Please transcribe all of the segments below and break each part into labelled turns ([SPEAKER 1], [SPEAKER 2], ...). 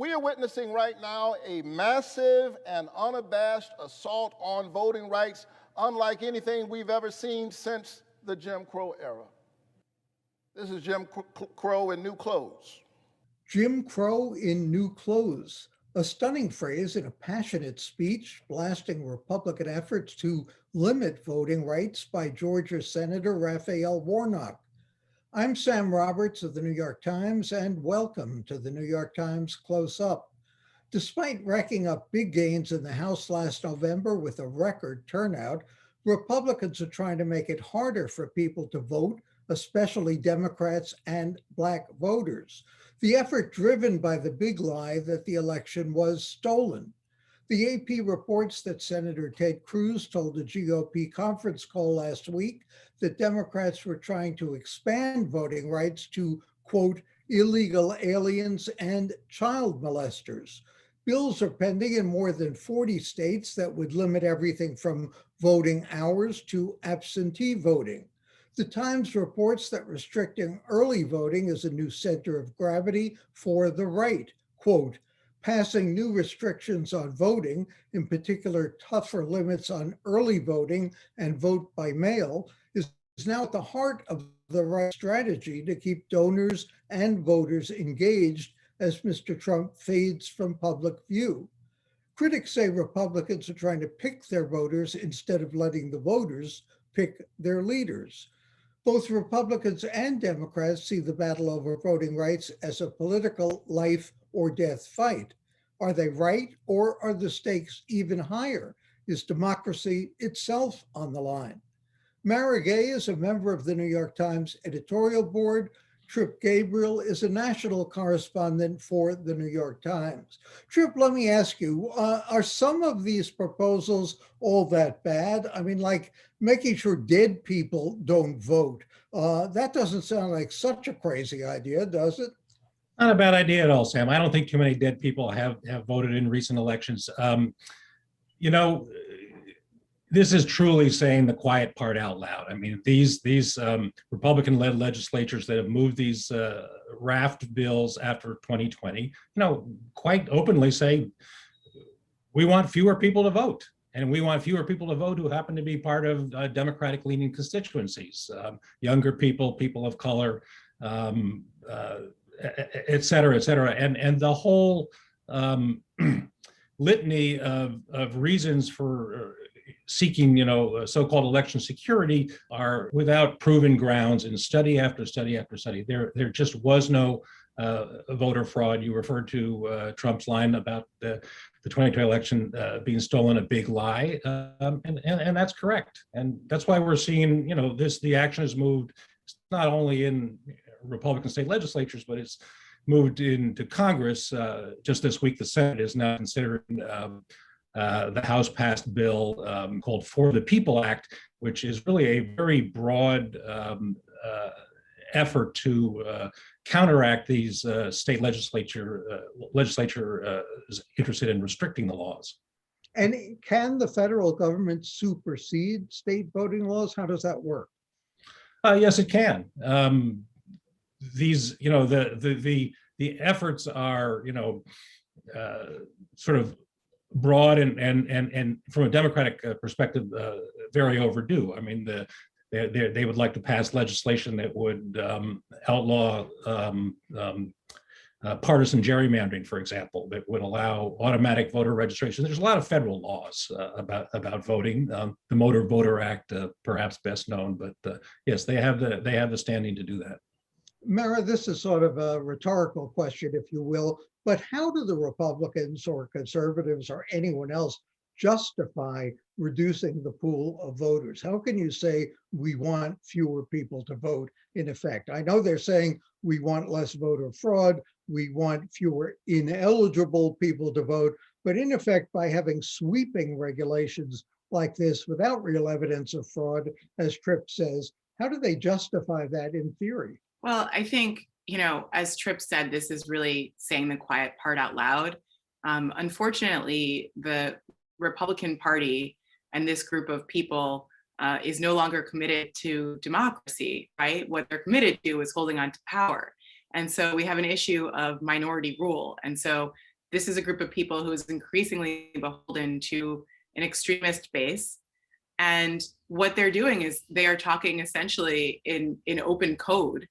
[SPEAKER 1] We are witnessing right now a massive and unabashed assault on voting rights, unlike anything we've ever seen since the Jim Crow era. This is Jim Crow in new clothes.
[SPEAKER 2] Jim Crow in new clothes, a stunning phrase in a passionate speech blasting Republican efforts to limit voting rights by Georgia Senator Raphael Warnock. I'm Sam Roberts of the New York Times, and welcome to the New York Times Close Up. Despite racking up big gains in the House last November with a record turnout, Republicans are trying to make it harder for people to vote, especially Democrats and Black voters. The effort driven by the big lie that the election was stolen. The AP reports that Senator Ted Cruz told a GOP conference call last week that Democrats were trying to expand voting rights to, quote, illegal aliens and child molesters. Bills are pending in more than 40 states that would limit everything from voting hours to absentee voting. The Times reports that restricting early voting is a new center of gravity for the right. Quote, passing new restrictions on voting, in particular tougher limits on early voting and vote by mail, is now at the heart of the right strategy to keep donors and voters engaged as Mr. Trump fades from public view. Critics say Republicans are trying to pick their voters instead of letting the voters pick their leaders. Both Republicans and Democrats see the battle over voting rights as a political life or death fight. Are they right, or are the stakes even higher? Is democracy itself on the line? Mara Gay is a member of the New York Times editorial board. Trip Gabriel is a national correspondent for the New York Times. Trip, let me ask you, are some of these proposals all that bad? I mean, like making sure dead people don't vote. That doesn't sound like such a crazy idea, does it?
[SPEAKER 3] Not a bad idea at all, Sam. I don't think too many dead people have voted in recent elections. This is truly saying the quiet part out loud. I mean, these Republican-led legislatures that have moved these raft bills after 2020, quite openly say, we want fewer people to vote. And we want fewer people to vote who happen to be part of Democratic-leaning constituencies, younger people, people of color, et cetera, et cetera. And the whole litany of reasons for seeking, so-called election security are without proven grounds in study after study after study. There just was no voter fraud. You referred to Trump's line about the 2020 election being stolen, a big lie, and that's correct. And that's why we're seeing, the action has moved not only in Republican state legislatures, but it's moved into Congress. Just this week, the Senate is now considering the House passed bill called For the People Act, which is really a very broad effort to counteract these state legislature is interested in restricting the laws.
[SPEAKER 2] And can the federal government supersede state voting laws? How does that work?
[SPEAKER 3] Yes, it can. These, the efforts are, sort of broad and from a Democratic perspective, very overdue. I mean, they would like to pass legislation that would outlaw partisan gerrymandering, for example, that would allow automatic voter registration. There's a lot of federal laws about voting. The Motor Voter Act, perhaps best known, but yes, they have the standing to do that.
[SPEAKER 2] Mara, this is sort of a rhetorical question, if you will, but how do the Republicans or conservatives or anyone else justify reducing the pool of voters? How can you say we want fewer people to vote in effect? I know they're saying we want less voter fraud, we want fewer ineligible people to vote, but in effect, by having sweeping regulations like this without real evidence of fraud, as Tripp says, how do they justify that in theory?
[SPEAKER 4] Well, I think, as Tripp said, this is really saying the quiet part out loud. Unfortunately, the Republican Party and this group of people is no longer committed to democracy, right? What they're committed to is holding on to power. And so we have an issue of minority rule. And so this is a group of people who is increasingly beholden to an extremist base. And what they're doing is they are talking essentially in open code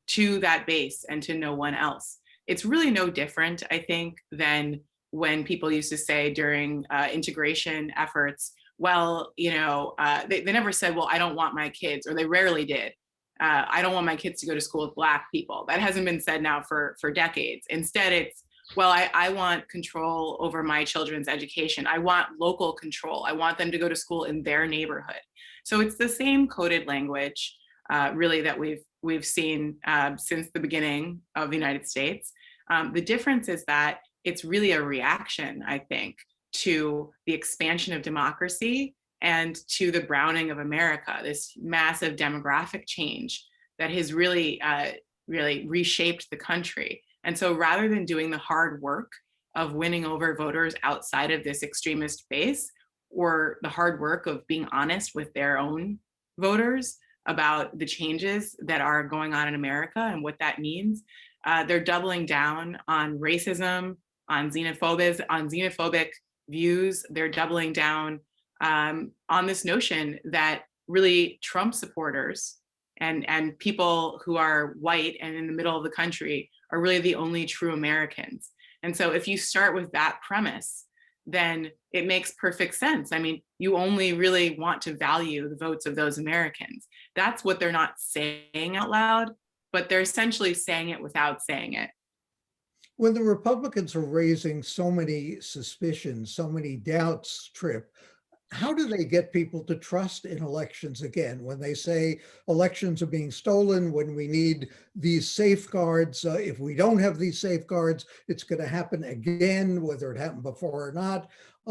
[SPEAKER 4] to that base and to no one else. It's really no different, I think, than when people used to say during integration efforts, well, they never said, well, I don't want my kids, or they rarely did. I don't want my kids to go to school with Black people. That hasn't been said now for decades. Instead, it's, well, I want control over my children's education. I want local control. I want them to go to school in their neighborhood. So it's the same coded language, really, that we've seen since the beginning of the United States. The difference is that it's really a reaction, I think, to the expansion of democracy and to the browning of America, this massive demographic change that has really, really reshaped the country. And so rather than doing the hard work of winning over voters outside of this extremist base, or the hard work of being honest with their own voters about the changes that are going on in America and what that means, they're doubling down on racism, on xenophobic views. They're doubling down on this notion that really Trump supporters and people who are white and in the middle of the country are really the only true Americans. And so if you start with that premise, then it makes perfect sense. I mean, you only really want to value the votes of those Americans. That's what they're not saying out loud, but they're essentially saying it without saying it.
[SPEAKER 2] When the Republicans are raising so many suspicions, so many doubts, Tripp, how do they get people to trust in elections again? When they say elections are being stolen, when we need these safeguards, if we don't have these safeguards, it's going to happen again, whether it happened before or not.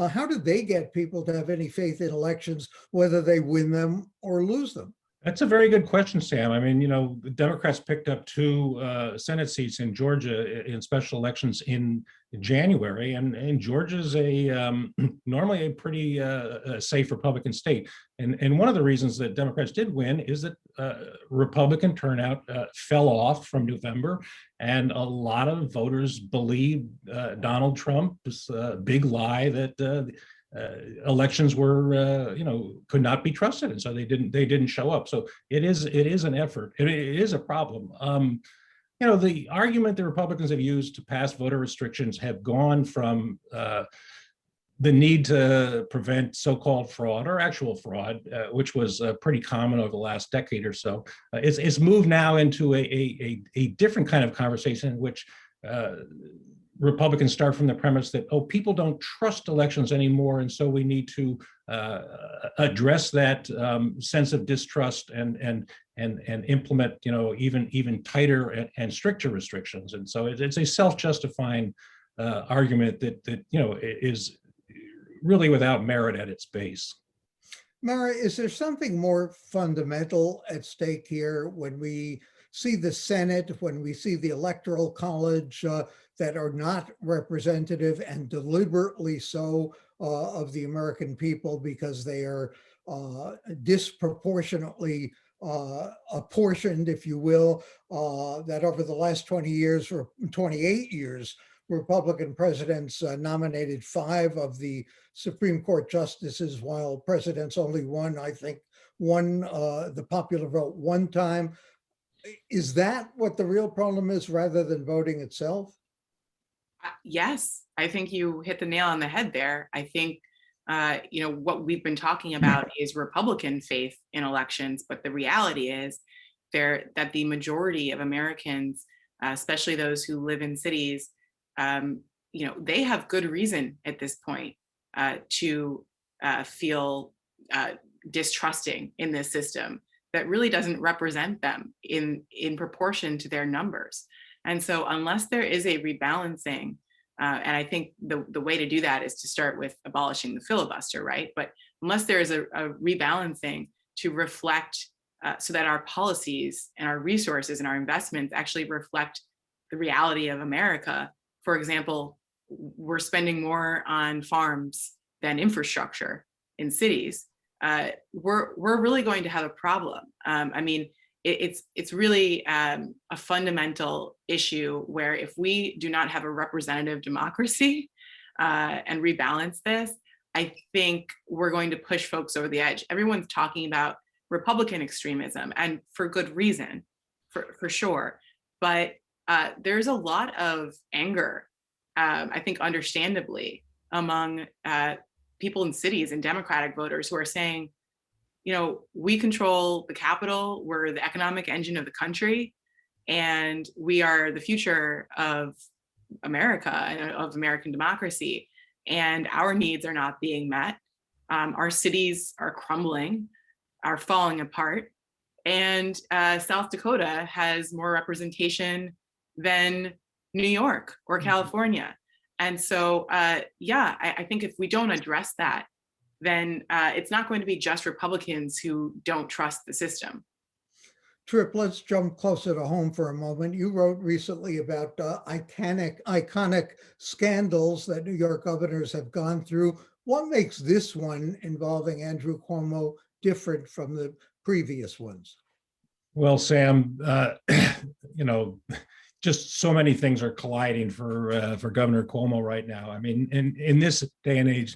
[SPEAKER 2] How do they get people to have any faith in elections, whether they win them or lose them?
[SPEAKER 3] That's a very good question, Sam. I mean, the Democrats picked up 2 Senate seats in Georgia in special elections in January, and Georgia's normally a pretty safe Republican state. And one of the reasons that Democrats did win is that Republican turnout fell off from November, and a lot of voters believed Donald Trump's big lie that elections were, could not be trusted, and so they didn't show up. So it is an effort. It is a problem. The argument the Republicans have used to pass voter restrictions have gone from the need to prevent so-called fraud or actual fraud, which was pretty common over the last decade or so. It's moved now into a different kind of conversation in which Republicans start from the premise that, people don't trust elections anymore, and so we need to address that sense of distrust and implement, even tighter and stricter restrictions. And so it's a self-justifying argument that is really without merit at its base.
[SPEAKER 2] Mara, is there something more fundamental at stake here when we see the Senate, when we see the Electoral College that are not representative and deliberately so of the American people because they are disproportionately apportioned, if you will, that over the last 20 years or 28 years, Republican presidents nominated 5 of the Supreme Court justices, while presidents only won the popular vote one time. Is that what the real problem is, rather than voting itself?
[SPEAKER 4] Yes, I think you hit the nail on the head there. I think, what we've been talking about is Republican faith in elections, but the reality is that the majority of Americans, especially those who live in cities, they have good reason at this point to feel distrusting in this system that really doesn't represent them in proportion to their numbers. And so unless there is a rebalancing, and I think the way to do that is to start with abolishing the filibuster, right? But unless there is a rebalancing to reflect so that our policies and our resources and our investments actually reflect the reality of America. For example, we're spending more on farms than infrastructure in cities. We're really going to have a problem. I mean, it's really a fundamental issue where if we do not have a representative democracy and rebalance this, I think we're going to push folks over the edge. Everyone's talking about Republican extremism, and for good reason, for sure. But there's a lot of anger, I think understandably, among people in cities and Democratic voters who are saying, you know, we control the Capitol, we're the economic engine of the country, and we are the future of America and of American democracy. And our needs are not being met. Our cities are crumbling, are falling apart. And South Dakota has more representation than New York or California. And so, yeah, I think if we don't address that, then it's not going to be just Republicans who don't trust the system.
[SPEAKER 2] Trip, let's jump closer to home for a moment. You wrote recently about iconic scandals that New York governors have gone through. What makes this one involving Andrew Cuomo different from the previous ones?
[SPEAKER 3] Well, Sam, you know, just so many things are colliding for Governor Cuomo right now. I mean, in this day and age,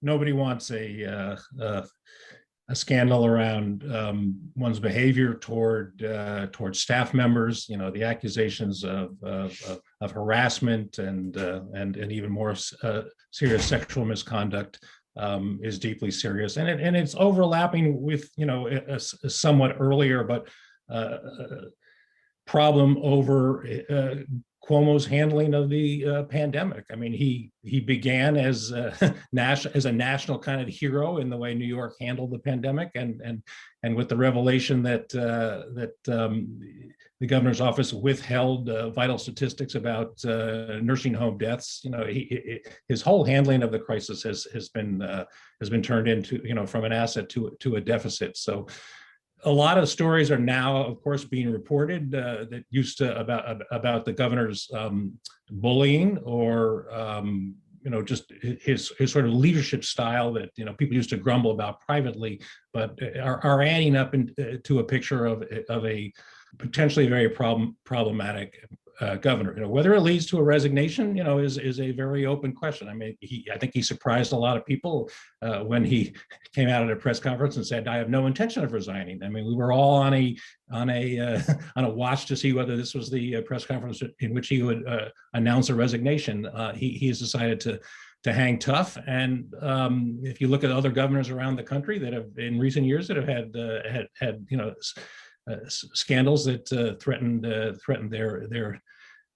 [SPEAKER 3] nobody wants a scandal around one's behavior toward staff members. You know, the accusations of harassment and even more serious sexual misconduct is deeply serious, and it's overlapping with, you know, a somewhat earlier but problem over Cuomo's handling of the pandemic. I mean, he began as a national kind of hero in the way New York handled the pandemic, and with the revelation that the governor's office withheld vital statistics about nursing home deaths. You know, his whole handling of the crisis has been turned into, you know, from an asset to a deficit. So a lot of stories are now, of course, being reported that used to about the governor's bullying or you know, just his sort of leadership style that, you know, people used to grumble about privately, but are adding up to a picture of a potentially very problematic governor. You know, whether it leads to a resignation, you know, is a very open question. I mean, I think he surprised a lot of people when he came out at a press conference and said, "I have no intention of resigning." I mean, we were all on a watch to see whether this was the press conference in which he would announce a resignation. He has decided to hang tough, and if you look at other governors around the country that have in recent years that have had you know, scandals that threatened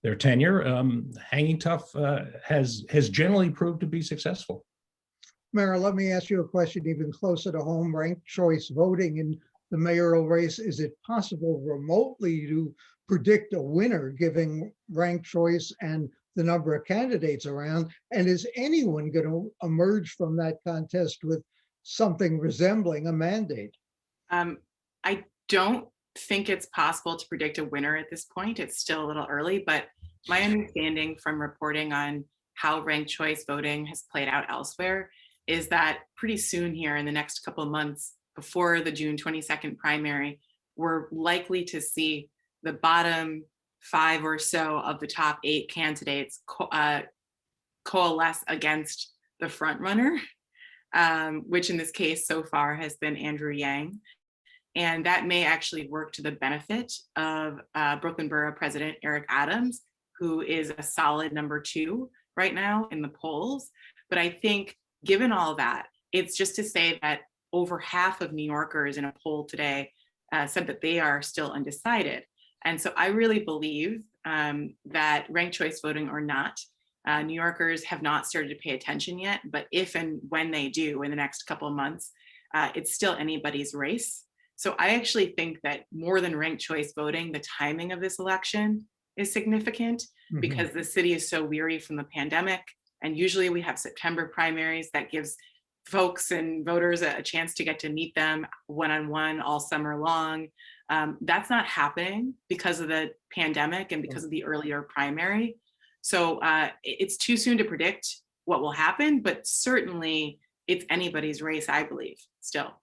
[SPEAKER 3] their tenure, hanging tough has generally proved to be successful.
[SPEAKER 2] Mara, let me ask you a question even closer to home. Ranked choice voting in the mayoral race, is it possible remotely to predict a winner given ranked choice and the number of candidates around? And is anyone going to emerge from that contest with something resembling a mandate?
[SPEAKER 4] I don't think it's possible to predict a winner at this point. It's still a little early, but my understanding from reporting on how ranked choice voting has played out elsewhere is that pretty soon here in the next couple of months before the June 22nd primary, we're likely to see the bottom 5 or so of the top 8 candidates coalesce against the front runner, which in this case so far has been Andrew Yang. And that may actually work to the benefit of Brooklyn Borough President Eric Adams, who is a solid number 2 right now in the polls. But I think given all that, it's just to say that over half of New Yorkers in a poll today said that they are still undecided. And so I really believe that ranked choice voting or not, New Yorkers have not started to pay attention yet, but if and when they do in the next couple of months, it's still anybody's race. So I actually think that more than ranked choice voting, the timing of this election is significant because the city is so weary from the pandemic. And usually we have September primaries that gives folks and voters a chance to get to meet them one-on-one all summer long. That's not happening because of the pandemic and because of the earlier primary. So it's too soon to predict what will happen, but certainly it's anybody's race, I believe, still.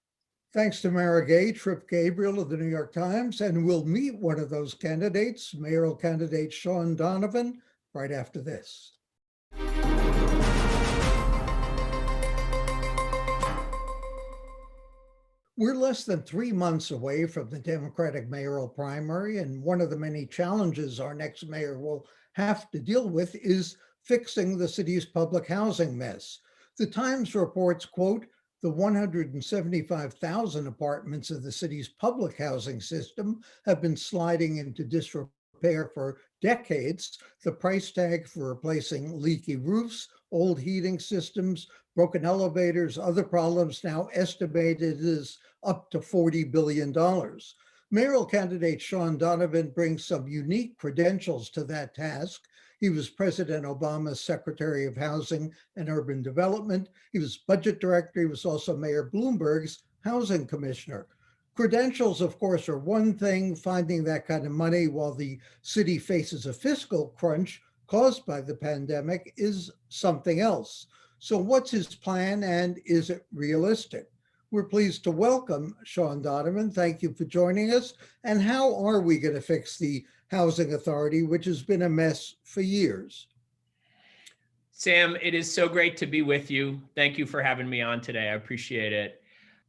[SPEAKER 2] Thanks to Mara Gay, Trip Gabriel of the New York Times, and we'll meet one of those candidates, mayoral candidate Sean Donovan, right after this. We're less than 3 months away from the Democratic mayoral primary, and one of the many challenges our next mayor will have to deal with is fixing the city's public housing mess. The Times reports, quote, the 175,000 apartments of the city's public housing system have been sliding into disrepair for decades. The price tag for replacing leaky roofs, old heating systems, broken elevators, other problems now estimated as up to $40 billion. Mayoral candidate Sean Donovan brings some unique credentials to that task. He was President Obama's Secretary of Housing and Urban Development. He was budget director. He was also Mayor Bloomberg's housing commissioner. Credentials, of course, are one thing. Finding that kind of money while the city faces a fiscal crunch caused by the pandemic is something else. So what's his plan, and is it realistic? We're pleased to welcome Sean Donovan. Thank you for joining us. And how are we going to fix the housing authority, which has been a mess for years?
[SPEAKER 5] Sam, it is so great to be with you. Thank you for having me on today. I appreciate it.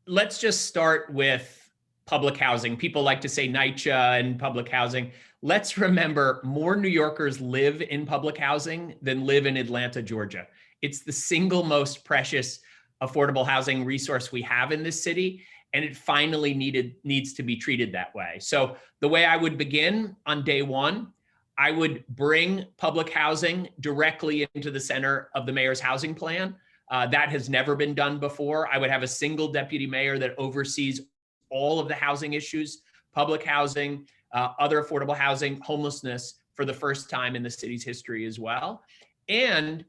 [SPEAKER 5] Let's just start with public housing. People like to say NYCHA and public housing. Let's remember more New Yorkers live in public housing than live in Atlanta, Georgia. It's the single most precious affordable housing resource we have in this city, and it finally needs to be treated that way. So the way I would begin on day one, I would bring public housing directly into the center of the mayor's housing plan. That has never been done before. I would have a single deputy mayor that oversees all of the housing issues, public housing, other affordable housing, homelessness, for the first time in the city's history as well. And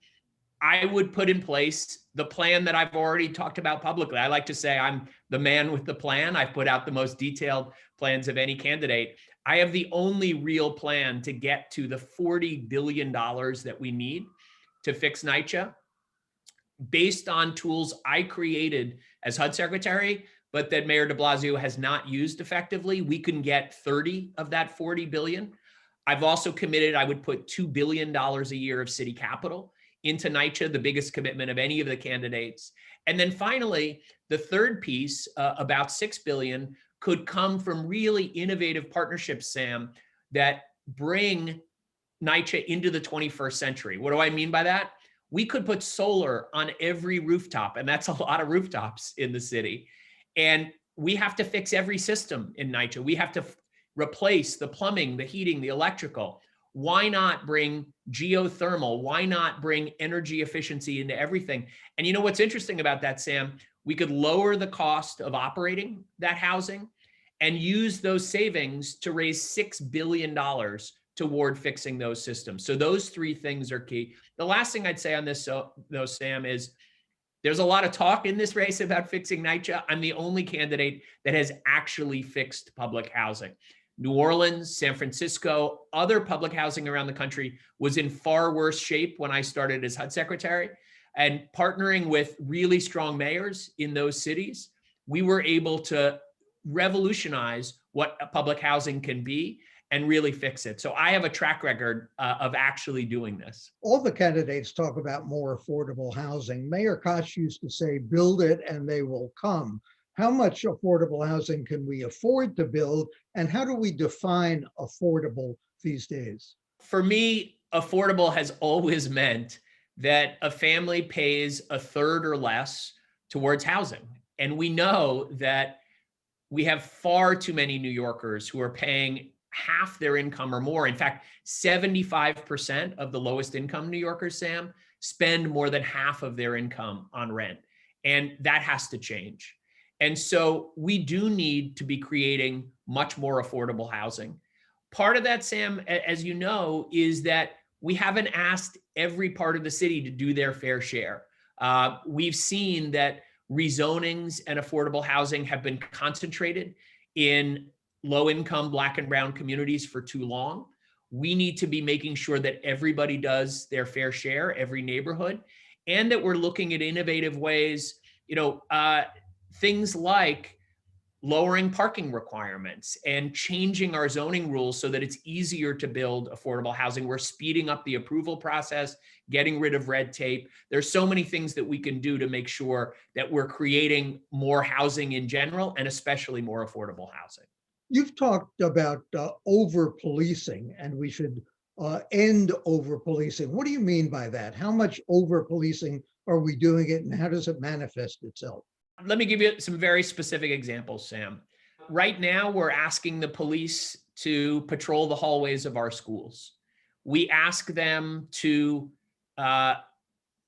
[SPEAKER 5] I would put in place the plan that I've already talked about publicly. I like to say I'm the man with the plan. I've put out the most detailed plans of any candidate. I have the only real plan to get to the $40 billion that we need to fix NYCHA based on tools I created as HUD secretary, but that Mayor de Blasio has not used effectively. We can get 30 of that 40 billion. I've also committed I would put $2 billion a year of city capital into NYCHA, the biggest commitment of any of the candidates. And then finally, the third piece, about $6 billion, could come from really innovative partnerships, Sam, that bring NYCHA into the 21st century. What do I mean by that? We could put solar on every rooftop, and that's a lot of rooftops in the city. And we have to fix every system in NYCHA. We have to replace the plumbing, the heating, the electrical. Why not bring geothermal? Why not bring energy efficiency into everything? And you know what's interesting about that, Sam? We could lower the cost of operating that housing and use those savings to raise $6 billion toward fixing those systems. So those three things are key. The last thing I'd say on this, though, Sam, is there's a lot of talk in this race about fixing NYCHA. I'm the only candidate that has actually fixed public housing. New Orleans, San Francisco, other public housing around the country was in far worse shape when I started as HUD secretary. And partnering with really strong mayors in those cities, we were able to revolutionize what public housing can be and really fix it. So I have a track record of actually doing this.
[SPEAKER 2] All the candidates talk about more affordable housing. Mayor Koch used to say, build it and they will come. How much affordable housing can we afford to build, and how do we define affordable these days?
[SPEAKER 5] For me, affordable has always meant that a family pays a third or less towards housing. And we know that we have far too many New Yorkers who are paying half their income or more. In fact, 75% of the lowest income New Yorkers, Sam, spend more than half of their income on rent. And that has to change. And so we do need to be creating much more affordable housing. Part of that, Sam, as you know, is that we haven't asked every part of the city to do their fair share. We've seen that rezonings and affordable housing have been concentrated in low-income Black and brown communities for too long. We need to be making sure that everybody does their fair share, every neighborhood, and that we're looking at innovative ways, things like lowering parking requirements and changing our zoning rules so that it's easier to build affordable housing. We're speeding up the approval process, getting rid of red tape. There's so many things that we can do to make sure that we're creating more housing in general, and especially more affordable housing.
[SPEAKER 2] You've talked about over-policing, and we should end over-policing. What do you mean by that? How much over-policing are we doing it, and how does it manifest itself?
[SPEAKER 5] Let me give you some very specific examples, Sam. Right now, we're asking the police to patrol the hallways of our schools. We ask them to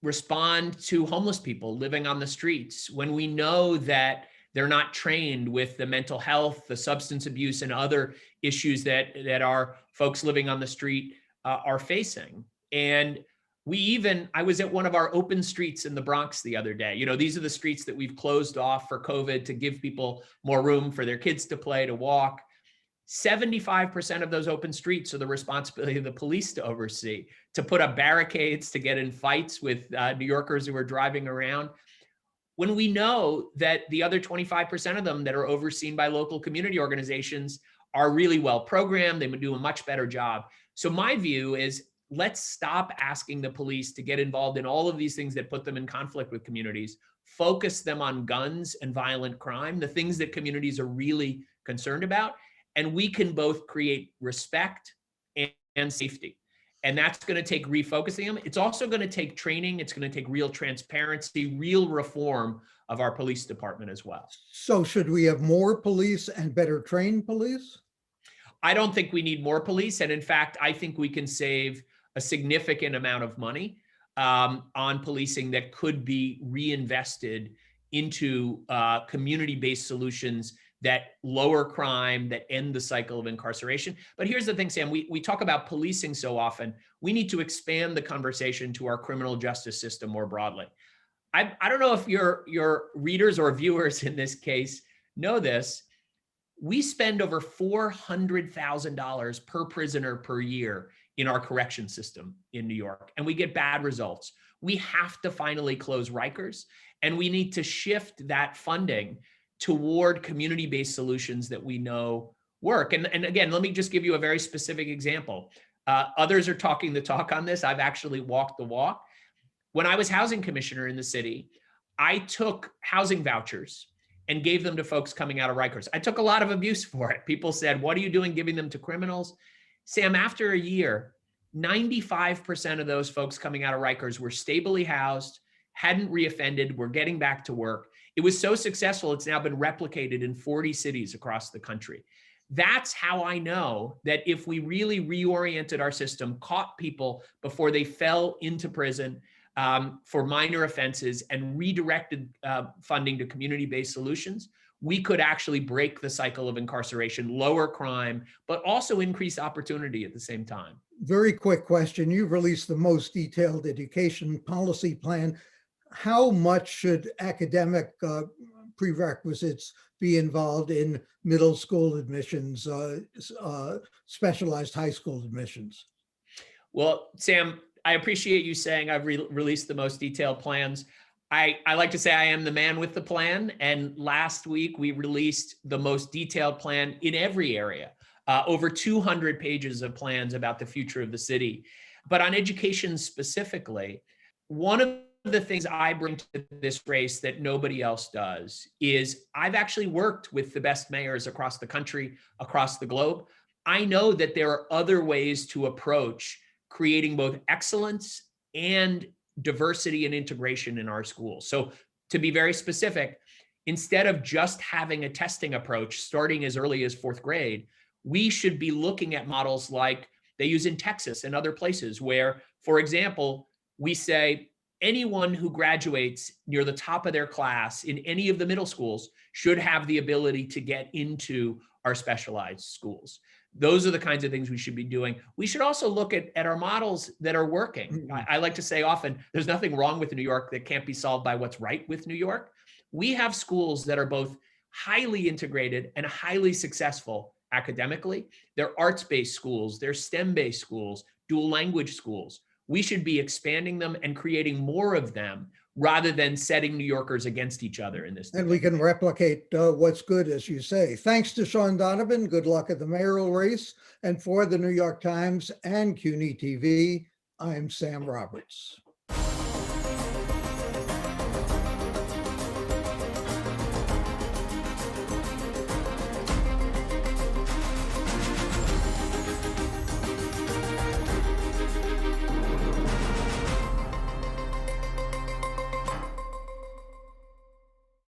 [SPEAKER 5] respond to homeless people living on the streets when we know that they're not trained with the mental health, the substance abuse, and other issues that our folks living on the street are facing. And I was at one of our open streets in the Bronx the other day. These are the streets that we've closed off for COVID to give people more room for their kids to play, to walk. 75% of those open streets are the responsibility of the police to oversee, to put up barricades, to get in fights with New Yorkers who are driving around. When we know that the other 25% of them that are overseen by local community organizations are really well programmed, they would do a much better job. So my view is, let's stop asking the police to get involved in all of these things that put them in conflict with communities. Focus them on guns and violent crime, the things that communities are really concerned about. And we can both create respect and safety. And that's going to take refocusing them. It's also going to take training. It's going to take real transparency, real reform of our police department as well.
[SPEAKER 2] So should we have more police and better trained police?
[SPEAKER 5] I don't think we need more police. And in fact, I think we can save a significant amount of money on policing that could be reinvested into community-based solutions that lower crime, that end the cycle of incarceration. But here's the thing, Sam, we talk about policing so often. We need to expand the conversation to our criminal justice system more broadly. I don't know if your readers or viewers in this case know this. We spend over $400,000 per prisoner per year in our correction system in New York, and we get bad results. We have to finally close Rikers, and we need to shift that funding toward community-based solutions that we know work. And again, let me just give you a very specific example. Others are talking the talk on this. I've actually walked the walk. When I was housing commissioner in the city, I took housing vouchers and gave them to folks coming out of Rikers. I took a lot of abuse for it. People said, "What are you doing giving them to criminals?" Sam, after a year, 95% of those folks coming out of Rikers were stably housed, hadn't reoffended, were getting back to work. It was so successful, it's now been replicated in 40 cities across the country. That's how I know that if we really reoriented our system, caught people before they fell into prison for minor offenses, and redirected funding to community-based solutions, we could actually break the cycle of incarceration, lower crime, but also increase opportunity at the same time.
[SPEAKER 2] Very quick question. You've released the most detailed education policy plan. How much should academic prerequisites be involved in middle school admissions, specialized high school admissions?
[SPEAKER 5] Well, Sam, I appreciate you saying I've released the most detailed plans. I like to say I am the man with the plan. And last week we released the most detailed plan in every area, over 200 pages of plans about the future of the city. But on education specifically, one of the things I bring to this race that nobody else does is I've actually worked with the best mayors across the country, across the globe. I know that there are other ways to approach creating both excellence and diversity and integration in our schools. So to be very specific, instead of just having a testing approach starting as early as 4th grade, we should be looking at models like they use in Texas and other places where, for example, we say anyone who graduates near the top of their class in any of the middle schools should have the ability to get into our specialized schools. Those are the kinds of things we should be doing. We should also look at our models that are working. I like to say often, there's nothing wrong with New York that can't be solved by what's right with New York. We have schools that are both highly integrated and highly successful academically. They're arts-based schools, they're STEM-based schools, dual language schools. We should be expanding them and creating more of them rather than setting New Yorkers against each other in this
[SPEAKER 2] And
[SPEAKER 5] debate.
[SPEAKER 2] we can replicate what's good, as you say. Thanks to Sean Donovan. Good luck at the mayoral race. And for the New York Times and CUNY TV, I'm Sam Roberts.